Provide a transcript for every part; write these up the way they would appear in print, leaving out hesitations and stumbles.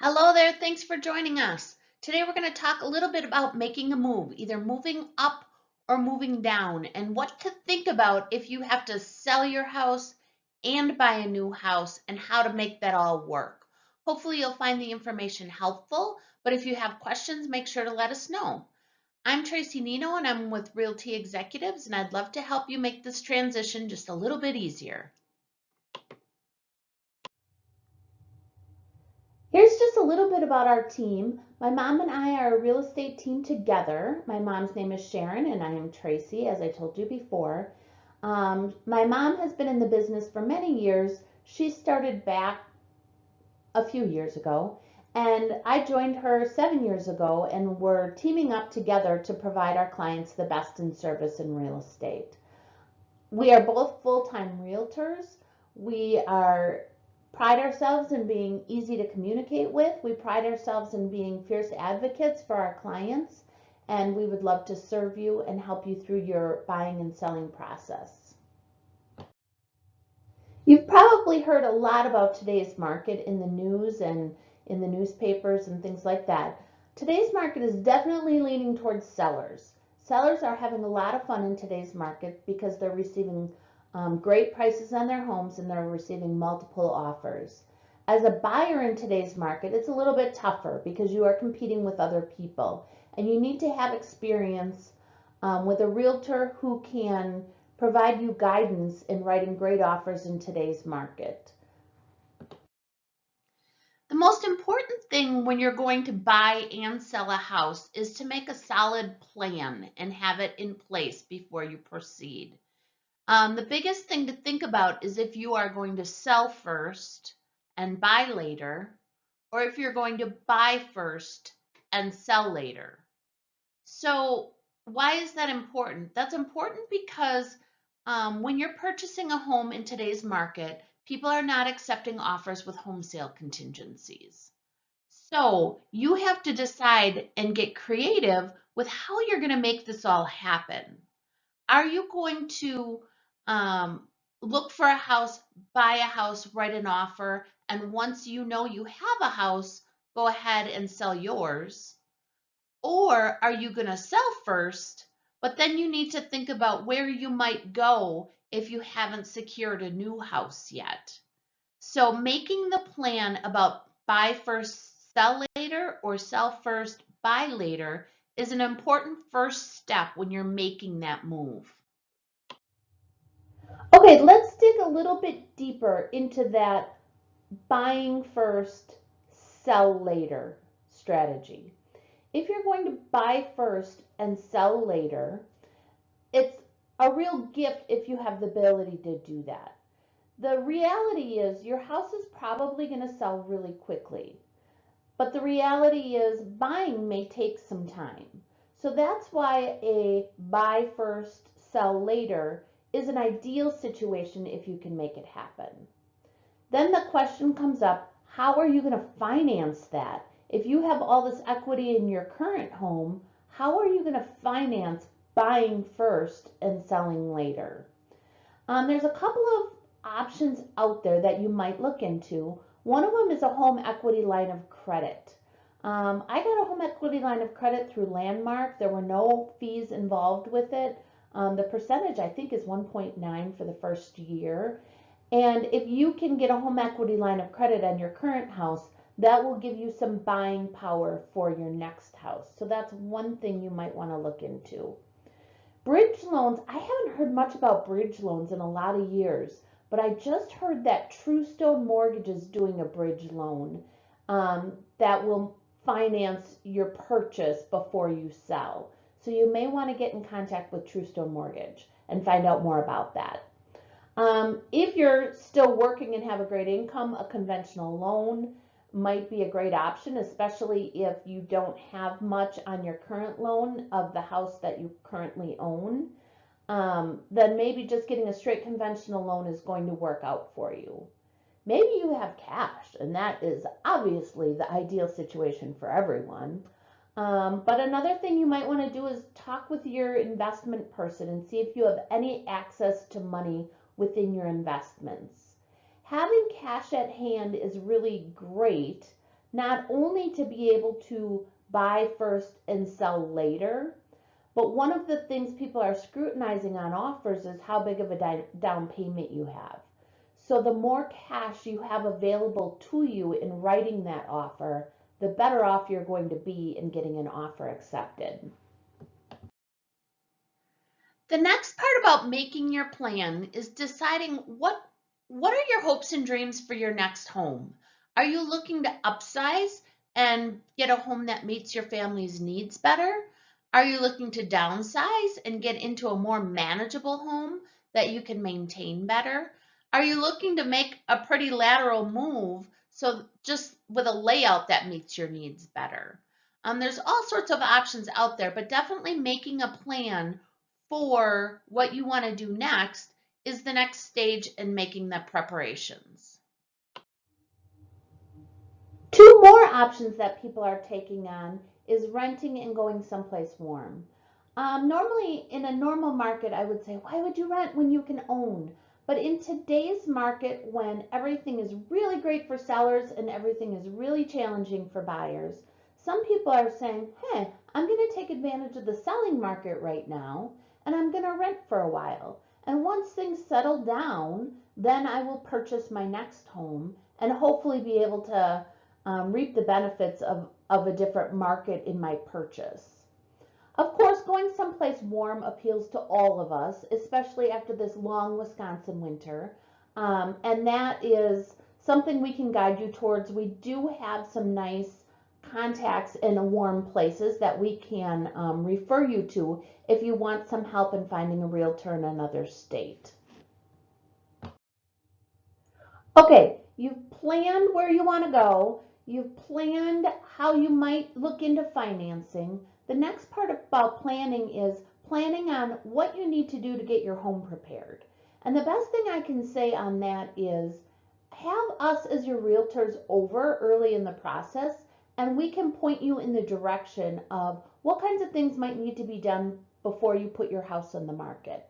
Hello there, thanks for joining us. Today we're going to talk a little bit about making a move, either moving up or moving down, and what to think about if you have to sell your house and buy a new house and how to make that all work. Hopefully you'll find the information helpful, but if you have questions, make sure to let us know. I'm Tracy Nino and I'm with Realty Executives, and I'd love to help you make this transition just a little bit easier. Here's just a little bit about our team. My mom and I are a real estate team together. My mom's name is Sharon and I am Tracy, as I told you before. My mom has been in the business for many years. She started back a few years ago, and I joined her 7 years ago, and we're teaming up together to provide our clients the best in service in real estate. We are both full-time realtors. We pride ourselves in being easy to communicate with. We pride ourselves in being fierce advocates for our clients, and we would love to serve you and help you through your buying and selling process. You've probably heard a lot about today's market in the news and in the newspapers and things like that. Today's market is definitely leaning towards sellers. Sellers are having a lot of fun in today's market because they're receiving great prices on their homes and they're receiving multiple offers. As a buyer in today's market, it's a little bit tougher because you are competing with other people and you need to have experience with a realtor who can provide you guidance in writing great offers in today's market. The most important thing when you're going to buy and sell a house is to make a solid plan and have it in place before you proceed. The biggest thing to think about is if you are going to sell first and buy later, or if you're going to buy first and sell later. So why is that important? That's important because when you're purchasing a home in today's market, people are not accepting offers with home sale contingencies. So you have to decide and get creative with how you're going to make this all happen. Are you going to look for a house, buy a house, write an offer, and once you know you have a house, go ahead and sell yours? Or are you going to sell first, but then you need to think about where you might go if you haven't secured a new house yet? So making the plan about buy first, sell later, or sell first, buy later is an important first step when you're making that move. Okay, let's dig a little bit deeper into that buying first, sell later strategy. If you're going to buy first and sell later, it's a real gift if you have the ability to do that. The reality is your house is probably going to sell really quickly, but the reality is buying may take some time. So that's why a buy first, sell later is an ideal situation if you can make it happen. Then the question comes up, how are you going to finance that? If you have all this equity in your current home, how are you going to finance buying first and selling later? There's a couple of options out there that you might look into. One of them is a home equity line of credit. I got a home equity line of credit through Landmark. There were no fees involved with it. The percentage I think is 1.9 for the first year. And if you can get a home equity line of credit on your current house, that will give you some buying power for your next house. So that's one thing you might want to look into. Bridge loans, I haven't heard much about bridge loans in a lot of years, but I just heard that Truestone Mortgage is doing a bridge loan that will finance your purchase before you sell. So you may want to get in contact with Truestone Mortgage and find out more about that. If you're still working and have a great income, a conventional loan might be a great option, especially if you don't have much on your current loan of the house that you currently own. Then maybe just getting a straight conventional loan is going to work out for you. Maybe you have cash, and that is obviously the ideal situation for everyone. But another thing you might want to do is talk with your investment person and see if you have any access to money within your investments. Having cash at hand is really great not only to be able to buy first and sell later, but one of the things people are scrutinizing on offers is how big of a down payment you have. So the more cash you have available to you in writing that offer, the better off you're going to be in getting an offer accepted. The next part about making your plan is deciding what are your hopes and dreams for your next home? Are you looking to upsize and get a home that meets your family's needs better? Are you looking to downsize and get into a more manageable home that you can maintain better? Are you looking to make a pretty lateral move, so just with a layout that meets your needs better? There's all sorts of options out there, but definitely making a plan for what you want to do next is the next stage in making the preparations. Two more options that people are taking on is renting and going someplace warm. Normally, in a normal market, I would say, why would you rent when you can own? But in today's market, when everything is really great for sellers and everything is really challenging for buyers, some people are saying, hey, I'm going to take advantage of the selling market right now, and I'm going to rent for a while. And once things settle down, then I will purchase my next home and hopefully be able to reap the benefits of a different market in my purchase. Of course, going someplace warm appeals to all of us, especially after this long Wisconsin winter. And that is something we can guide you towards. We do have some nice contacts in warm places that we can refer you to if you want some help in finding a realtor in another state. Okay, you've planned where you want to go. You've planned how you might look into financing. The next part about planning is planning on what you need to do to get your home prepared. And the best thing I can say on that is have us as your realtors over early in the process, and we can point you in the direction of what kinds of things might need to be done before you put your house on the market.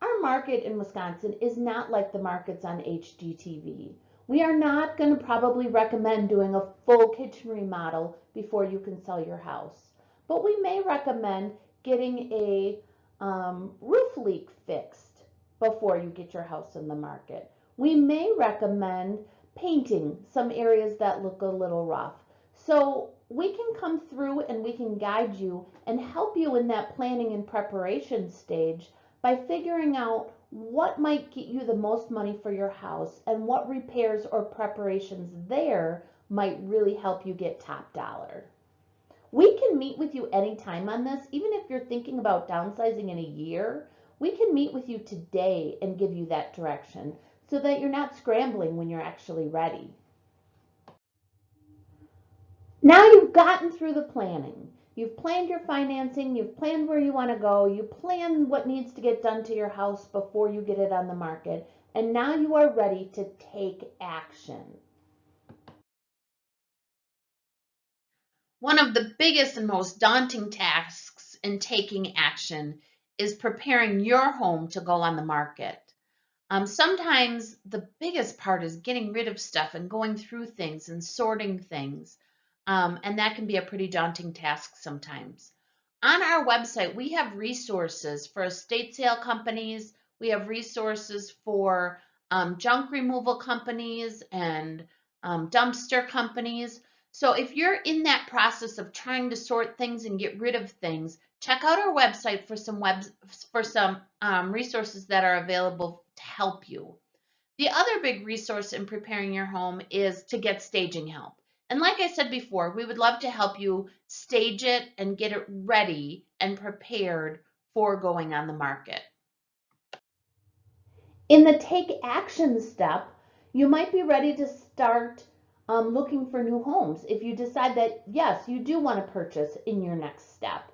Our market in Wisconsin is not like the markets on HGTV. We are not going to probably recommend doing a full kitchen remodel before you can sell your house. But we may recommend getting a roof leak fixed before you get your house in the market. We may recommend painting some areas that look a little rough. So we can come through and we can guide you and help you in that planning and preparation stage by figuring out what might get you the most money for your house and what repairs or preparations there might really help you get top dollar. We can meet with you anytime on this, even if you're thinking about downsizing in a year. We can meet with you today and give you that direction so that you're not scrambling when you're actually ready. Now you've gotten through the planning. You've planned your financing, you've planned where you want to go, you plan what needs to get done to your house before you get it on the market, and now you are ready to take action. One of the biggest and most daunting tasks in taking action is preparing your home to go on the market. Sometimes the biggest part is getting rid of stuff and going through things and sorting things. And that can be a pretty daunting task sometimes. On our website, we have resources for estate sale companies. We have resources for junk removal companies and dumpster companies. So if you're in that process of trying to sort things and get rid of things, check out our website for some resources that are available to help you. The other big resource in preparing your home is to get staging help. And like I said before, we would love to help you stage it and get it ready and prepared for going on the market. In the take action step, you might be ready to start looking for new homes. If you decide that, yes, you do want to purchase in your next step,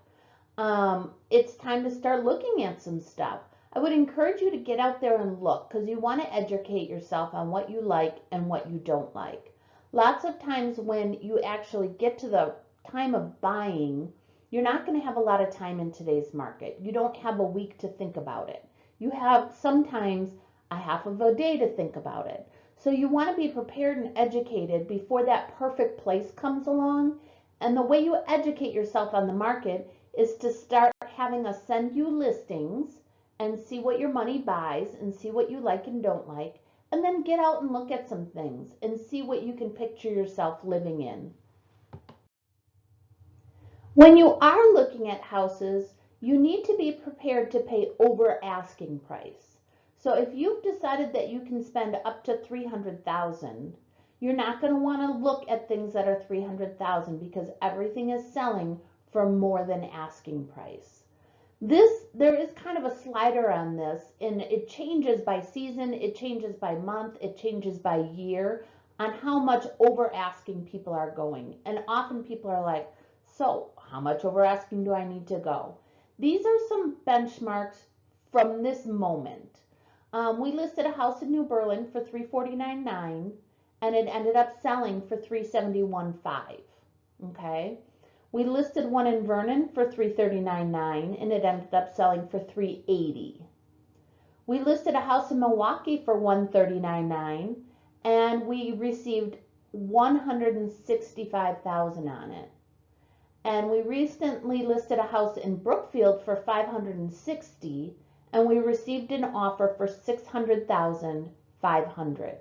it's time to start looking at some stuff. I would encourage you to get out there and look because you want to educate yourself on what you like and what you don't like. Lots of times when you actually get to the time of buying, you're not going to have a lot of time in today's market. You don't have a week to think about it. You have sometimes a half of a day to think about it. So you want to be prepared and educated before that perfect place comes along. And the way you educate yourself on the market is to start having us send you listings and see what your money buys and see what you like and don't like. And then get out and look at some things and see what you can picture yourself living in. When you are looking at houses, you need to be prepared to pay over asking price. So if you've decided that you can spend up to 300,000, you're not going to want to look at things that are 300,000 because everything is selling for more than asking price. There is kind of a slider on this, and it changes by season, it changes by month, it changes by year on how much over asking people are going. And often people are like, so how much over asking do I need to go? These are some benchmarks from this moment. We listed a house in New Berlin for $349,900 and it ended up selling for $371,500. Okay. We listed one in Vernon for $339,900 and it ended up selling for $380,000. We listed a house in Milwaukee for $139,900 and we received $165,000 on it. And we recently listed a house in Brookfield for $560,000 and we received an offer for $600,500.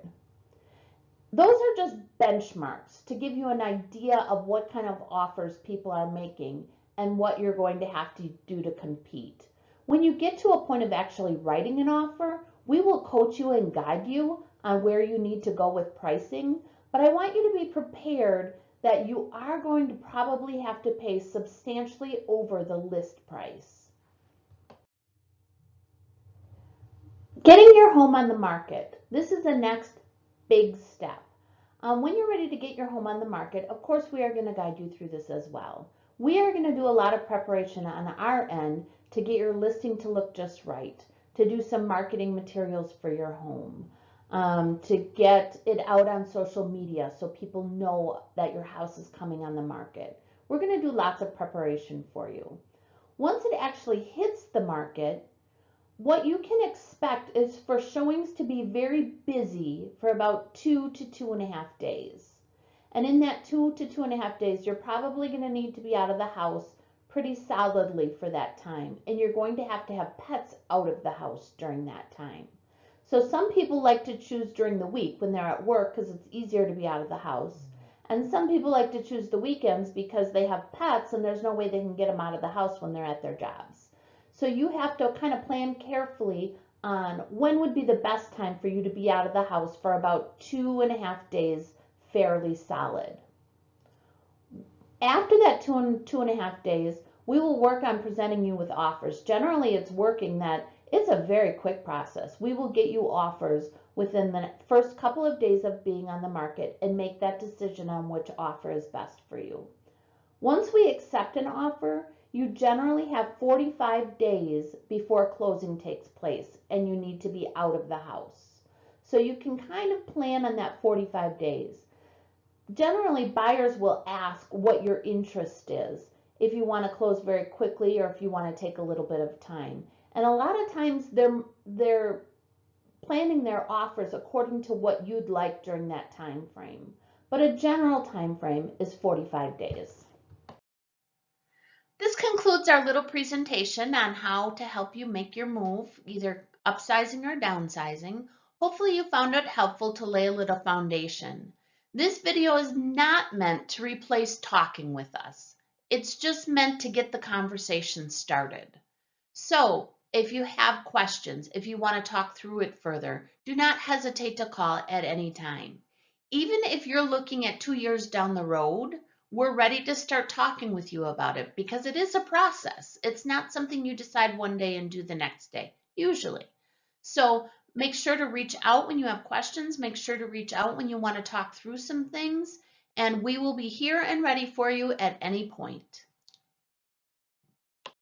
Those are just benchmarks to give you an idea of what kind of offers people are making and what you're going to have to do to compete. When you get to a point of actually writing an offer, we will coach you and guide you on where you need to go with pricing, but I want you to be prepared that you are going to probably have to pay substantially over the list price. Getting your home on the market. This is the next big step. When you're ready to get your home on the market, of course, we are going to guide you through this as well. We are going to do a lot of preparation on our end to get your listing to look just right, to do some marketing materials for your home, to get it out on social media so people know that your house is coming on the market. We're going to do lots of preparation for you. Once it actually hits the market, what you can expect is for showings to be very busy for about 2 to 2.5 days. And in that 2 to 2.5 days, you're probably going to need to be out of the house pretty solidly for that time. And you're going to have pets out of the house during that time. So some people like to choose during the week when they're at work because it's easier to be out of the house. And some people like to choose the weekends because they have pets and there's no way they can get them out of the house when they're at their jobs. So you have to kind of plan carefully on when would be the best time for you to be out of the house for about 2.5 days fairly solid. After that 2.5 days, we will work on presenting you with offers. Generally, it's working that it's a very quick process. We will get you offers within the first couple of days of being on the market and make that decision on which offer is best for you. Once we accept an offer, you generally have 45 days before closing takes place and you need to be out of the house. So you can kind of plan on that 45 days. Generally, buyers will ask what your interest is, if you want to close very quickly or if you want to take a little bit of time. And a lot of times they're planning their offers according to what you'd like during that time frame. But a general time frame is 45 days. This concludes our little presentation on how to help you make your move, either upsizing or downsizing. Hopefully you found it helpful to lay a little foundation. This video is not meant to replace talking with us. It's just meant to get the conversation started. So if you have questions, if you want to talk through it further, do not hesitate to call at any time. Even if you're looking at 2 years down the road, we're ready to start talking with you about it because it is a process. It's not something you decide one day and do the next day, usually. So make sure to reach out when you have questions. Make sure to reach out when you want to talk through some things, and we will be here and ready for you at any point.